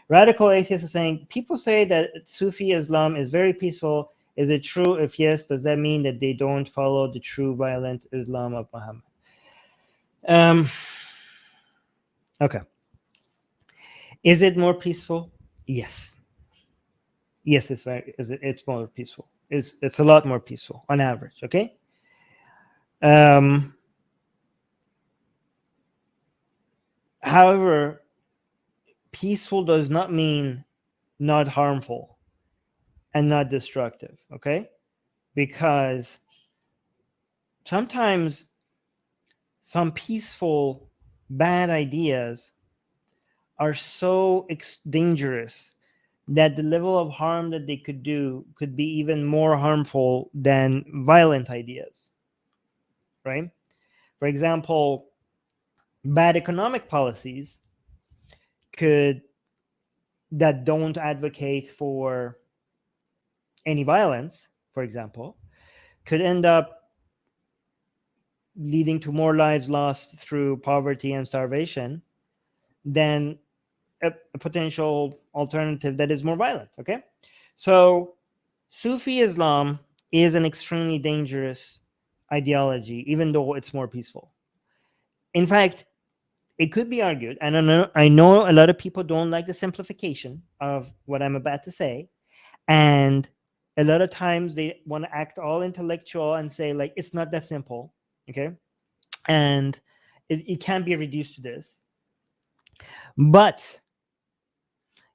Radical atheists are saying, people say that Sufi Islam is very peaceful. Is it true? If yes, does that mean that they don't follow the true violent Islam of Muhammad? Okay. Is it more peaceful? Yes. Yes, it's more peaceful. It's a lot more peaceful on average. Okay. However, peaceful does not mean not harmful and not destructive. Okay, because sometimes some peaceful bad ideas are so dangerous that the level of harm that they could do could be even more harmful than violent ideas, right? For example, bad economic policies that don't advocate for any violence, for example, could end up leading to more lives lost through poverty and starvation than a potential alternative that is more violent. Okay, so Sufi Islam is an extremely dangerous ideology, even though it's more peaceful. In fact, it could be argued, and I know a lot of people don't like the simplification of what I'm about to say, and a lot of times they want to act all intellectual and say, like, it's not that simple. Okay, and it can't be reduced to this. But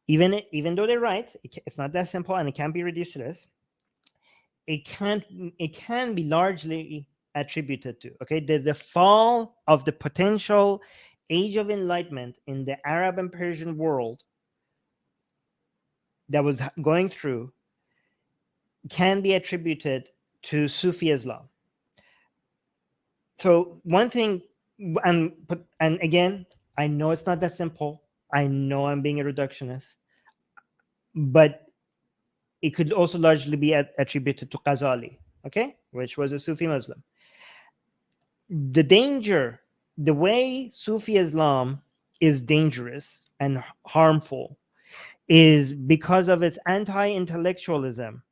even though they're right, it's not that simple and it can't be reduced to this. It can be largely attributed to, okay, the fall of the potential age of enlightenment in the Arab and Persian world that was going through can be attributed to Sufi Islam. So one thing, and again, I know it's not that simple. I know I'm being a reductionist, but it could also largely be attributed to Ghazali, okay, which was a Sufi Muslim. The danger, the way Sufi Islam is dangerous and harmful is because of its anti-intellectualism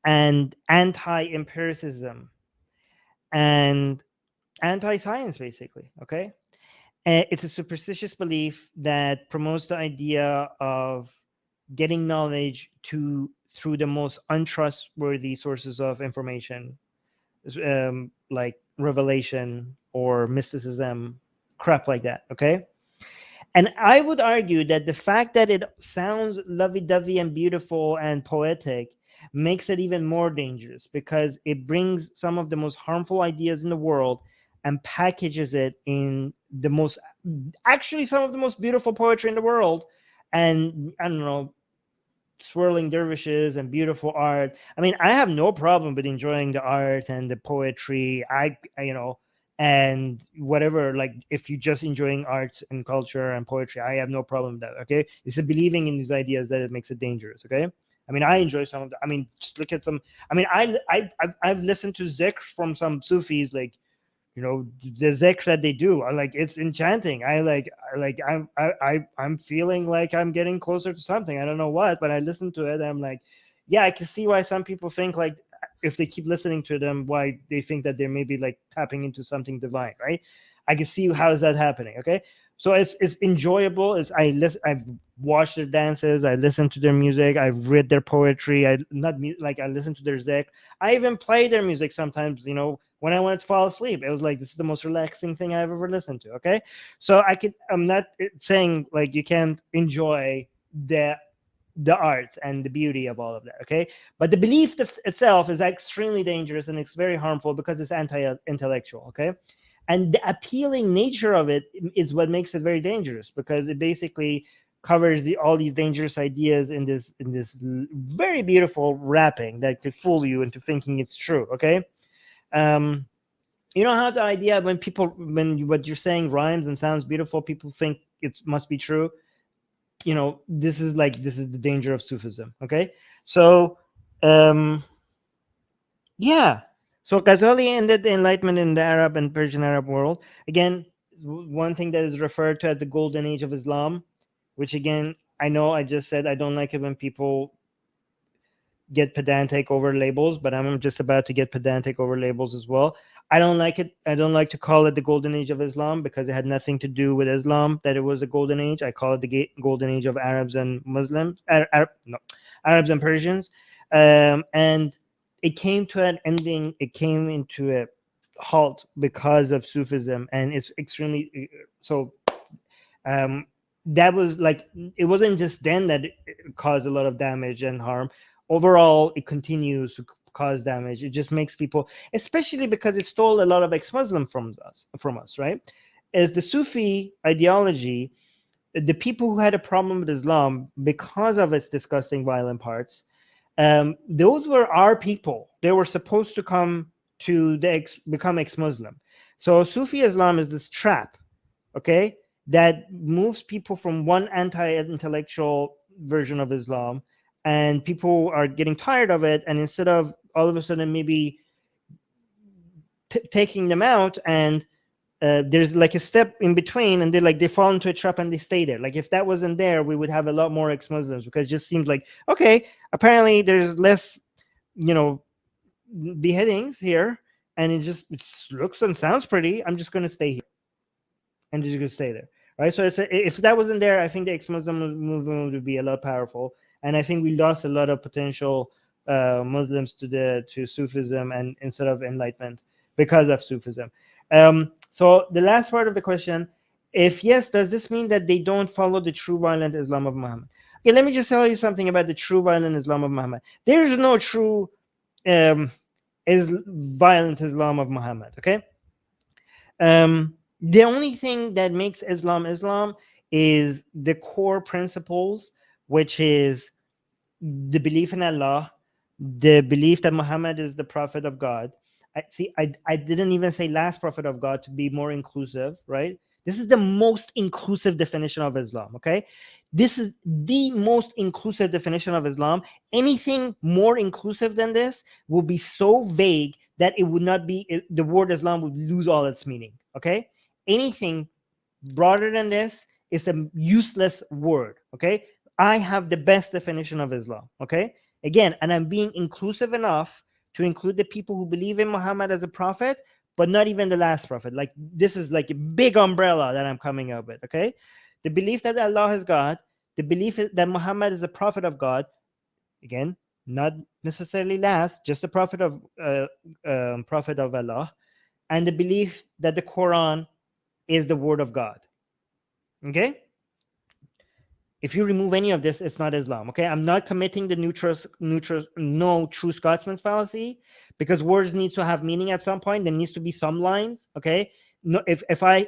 and anti-empiricism and anti-science, basically, okay? It's a superstitious belief that promotes the idea of getting knowledge through the most untrustworthy sources of information, like revelation or mysticism, crap like that, okay? And I would argue that the fact that it sounds lovey-dovey and beautiful and poetic makes it even more dangerous, because it brings some of the most harmful ideas in the world and packages it in some of the most beautiful poetry in the world. And I don't know, swirling dervishes and beautiful art. I mean, I have no problem with enjoying the art and the poetry. And whatever, like, if you're just enjoying art and culture and poetry, I have no problem with that. Okay, it's a believing in these ideas that it makes it dangerous. Okay, I mean, I enjoy some of the. I mean, just look at some. I mean, I've listened to zikr from some Sufis, like, the zikr that they do. It's enchanting. I'm feeling like I'm getting closer to something. I don't know what, but I listen to it and I'm like, yeah, I can see why some people think, like, if they keep listening to them, why they think that they're maybe like tapping into something divine, right? I can see how is that happening. Okay, so it's enjoyable. I've watched their dances, I listen to their music, I've read their poetry. I listen to their zikr. I even play their music sometimes, when I wanted to fall asleep. It was like, this is the most relaxing thing I've ever listened to. Okay, so I'm not saying like you can't enjoy the art and the beauty of all of that. Okay, but the belief itself is extremely dangerous and it's very harmful because it's anti-intellectual. Okay, and the appealing nature of it is what makes it very dangerous, because it basically covers all these dangerous ideas in this very beautiful wrapping that could fool you into thinking it's true. Okay, you know how the idea when what you're saying rhymes and sounds beautiful, people think it must be true. This is the danger of Sufism. Okay, so yeah, so Ghazali ended the Enlightenment in the Arab and Persian Arab world. Again, one thing that is referred to as the golden age of Islam which again, I know I just said I don't like it when people get pedantic over labels, but I'm just about to get pedantic over labels as well. I don't like it. I don't like to call it the golden age of Islam because it had nothing to do with Islam that it was a golden age. I call it the golden age of Arabs and Muslims, Arabs and Persians. And it came to an ending. It came into a halt because of Sufism, and it's extremely so. That was like, it wasn't just then that it caused a lot of damage and harm. Overall, it continues to cause damage. It just makes people, especially because it stole a lot of ex-Muslim from us, right? As the Sufi ideology, the people who had a problem with Islam because of its disgusting, violent parts, those were our people. They were supposed to come to become ex-Muslim. So Sufi Islam is this trap, okay, that moves people from one anti-intellectual version of Islam, and people are getting tired of it. And instead of all of a sudden maybe taking them out, and there's like a step in between, and they fall into a trap and they stay there. Like if that wasn't there, we would have a lot more ex-Muslims, because it just seems like, okay, apparently there's less, beheadings here, and it looks and sounds pretty. I'm just going to stay here, and just going to stay there. Right, so if that wasn't there, I think the ex-Muslim movement would be a lot powerful, and I think we lost a lot of potential Muslims to Sufism, and instead of enlightenment, because of Sufism. So the last part of the question: if yes, does this mean that they don't follow the true violent Islam of Muhammad? Okay, let me just tell you something about the true violent Islam of Muhammad. There is no true violent Islam of Muhammad. Okay. The only thing that makes Islam is the core principles, which is the belief in Allah, the belief that Muhammad is the prophet of God. I didn't even say last prophet of God to be more inclusive, right? This is the most inclusive definition of Islam, okay? This is the most inclusive definition of Islam. Anything more inclusive than this will be so vague that it would not be, the word Islam would lose all its meaning, okay? Anything broader than this is a useless word, okay? I have the best definition of Islam, okay? Again, and I'm being inclusive enough to include the people who believe in Muhammad as a prophet, but not even the last prophet. Like, this is like a big umbrella that I'm coming up with, okay? The belief that Allah is God, the belief that Muhammad is a prophet of God, again, not necessarily last, just a prophet of Allah, and the belief that the Quran is the word of God. Okay? If you remove any of this, it's not Islam. Okay, I'm not committing the no true Scotsman's fallacy, because words need to have meaning at some point. There needs to be some lines. Okay, no, if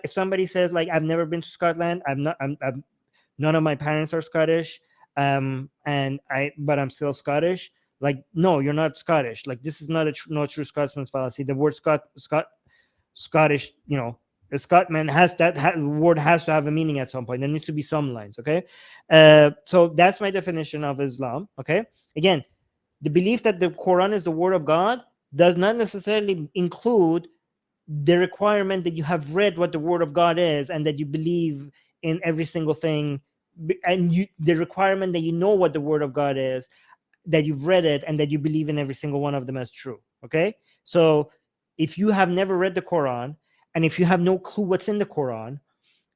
somebody says like I've never been to Scotland, I'm none of my parents are Scottish, but I'm still Scottish. Like, no, you're not Scottish. Like, this is not no true Scotsman's fallacy. The word Scottish, a Scotsman word has to have a meaning at some point. There needs to be some lines, okay? So that's my definition of Islam, okay? Again, the belief that the Quran is the word of God does not necessarily include the requirement that you have read what the word of God is and that you believe in every single thing, and the requirement that you know what the word of God is, that you've read it, and that you believe in every single one of them as true, okay? So if you have never read the Quran, and if you have no clue what's in the Quran,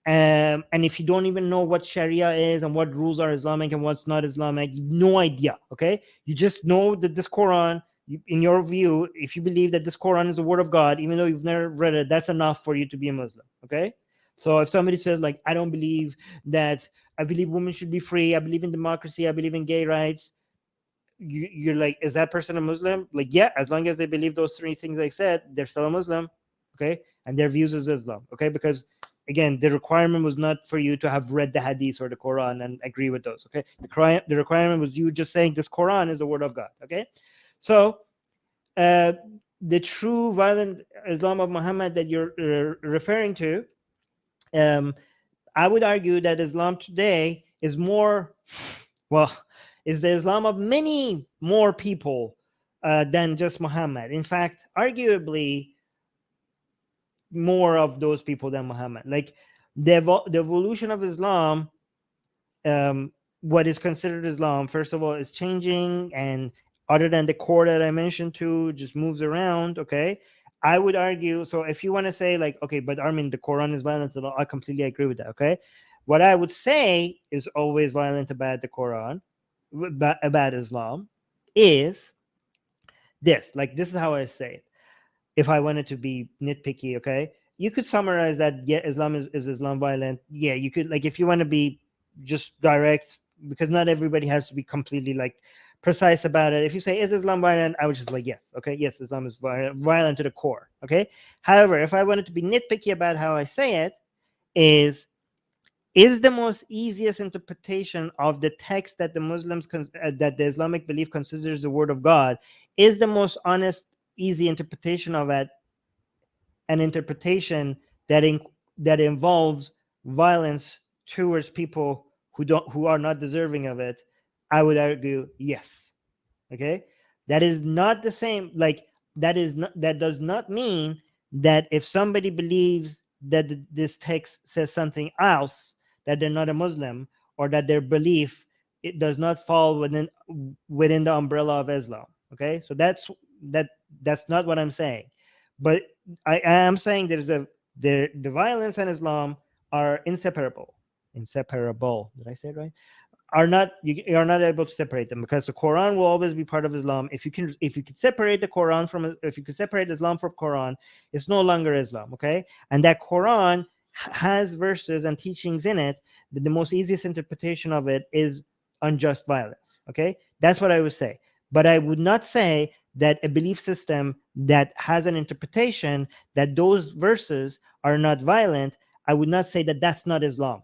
and if you don't even know what Sharia is and what rules are Islamic and what's not Islamic, you have no idea, okay? You just know that this Quran, in your view, if you believe that this Quran is the word of God, even though you've never read it, that's enough for you to be a Muslim, okay? So if somebody says like, I don't believe that, I believe women should be free, I believe in democracy, I believe in gay rights, you're like, is that person a Muslim? Like, yeah, as long as they believe those three things I said, they're still a Muslim, okay? And their views is Islam, okay? Because again, the requirement was not for you to have read the Hadith or the Quran and agree with those, okay? The requirement was you just saying this Quran is the word of God, okay? So the true violent Islam of Muhammad that you're referring to, I would argue that Islam today is is the Islam of many more people than just Muhammad. In fact, arguably more of those people than Muhammad. Like the evolution of Islam what is considered Islam, first of all, is changing, and other than the core that I mentioned to, just moves around. Okay, I would argue. So if you want to say like, okay, but Armin, the Quran is violent, I completely agree with that. Okay, what I would say is always violent about the Quran, about Islam, is this. Like, this is how I say it. If I wanted to be nitpicky, okay, you could summarize that. Yeah, Islam is Islam violent. Yeah, you could, like, if you want to be just direct, because not everybody has to be completely like precise about it. If you say, is Islam violent, I would just like, yes, okay, yes, Islam is violent to the core. Okay, however, if I wanted to be nitpicky about how I say it, is the most easiest interpretation of the text that the that the Islamic belief considers the word of God, is the most honest, easy interpretation of it an interpretation that involves violence towards people who are not deserving of it? I would argue yes. Okay, that is not the same. Like, that does not mean that if somebody believes that this text says something else, that they're not a Muslim, or that their belief, it does not fall within the umbrella of Islam. Okay, so that's not what I'm saying. But I am saying the violence and Islam are inseparable. Inseparable. Did I say it right? You are not able to separate them, because the Quran will always be part of Islam. If you could separate the Quran from, if you could separate Islam from Quran, it's no longer Islam. Okay, and that Quran has verses and teachings in it that the most easiest interpretation of it is unjust violence. Okay, that's what I would say. But I would not say that a belief system that has an interpretation that those verses are not violent, I would not say that that's not Islam.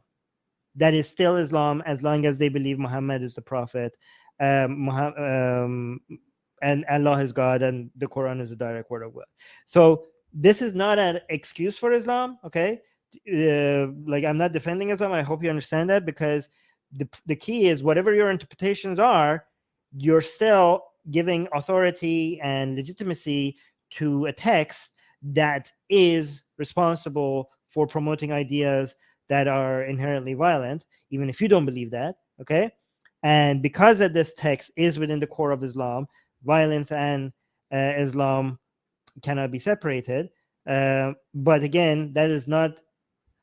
That is still Islam, as long as they believe Muhammad is the prophet, and Allah is God, and the Quran is a direct word of God. So this is not an excuse for Islam. Okay, like, I'm not defending Islam. I hope you understand that, because the key is, whatever your interpretations are, you're still giving authority and legitimacy to a text that is responsible for promoting ideas that are inherently violent, even if you don't believe that. Okay, and because of this text is within the core of Islam, violence and Islam cannot be separated. But again, that is not.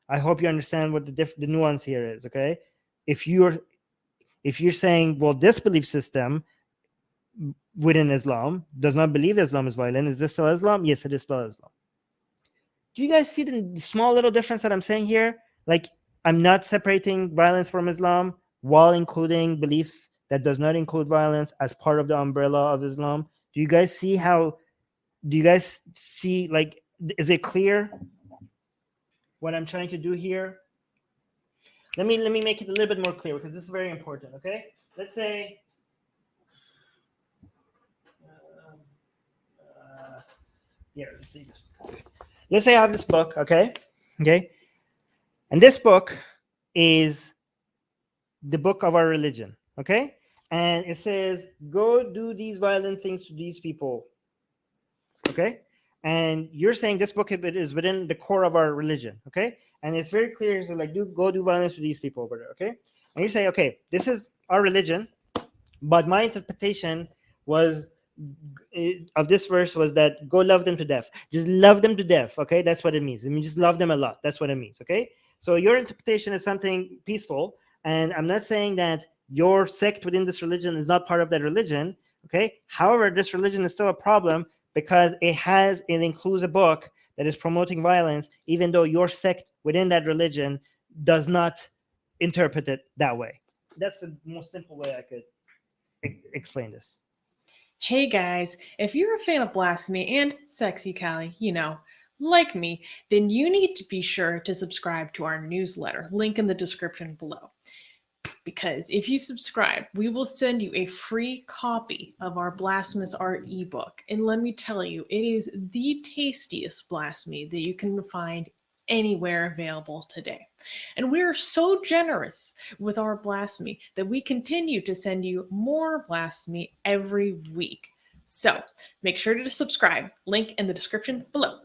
I hope you understand what the nuance here is. Okay, if you're saying, well, this belief system within Islam does not believe Islam is violent, is this still Islam? Yes, it is still Islam. Do you guys see the small little difference that I'm saying here? Like, I'm not separating violence from Islam while including beliefs that does not include violence as part of the umbrella of Islam. Do you guys see like, is it clear what I'm trying to do here? Let me make it a little bit more clear, because this is very important. Okay, let's say let's see this. Let's say I have this book. Okay, and this book is the book of our religion. Okay, and it says, go do these violent things to these people. Okay, and you're saying this book is within the core of our religion. Okay, and it's very clear. So, like, go do violence to these people over there. Okay, and you say, okay, this is our religion, but my interpretation was of this verse was that go love them to death. Just love them to death. Okay, that's what it means. I mean, just love them a lot. That's what it means. Okay, so your interpretation is something peaceful, and I'm not saying that your sect within this religion is not part of that religion. Okay, however, this religion is still a problem, because it includes a book that is promoting violence, even though your sect within that religion does not interpret it that way. That's the most simple way I could explain this. Hey guys, if you're a fan of blasphemy and sexy Callie, like me, then you need to be sure to subscribe to our newsletter, link in the description below. Because if you subscribe, we will send you a free copy of our Blasphemous Art ebook. And let me tell you, it is the tastiest blasphemy that you can find anywhere available today. And we are so generous with our blasphemy that we continue to send you more blasphemy every week. So make sure to subscribe, link in the description below.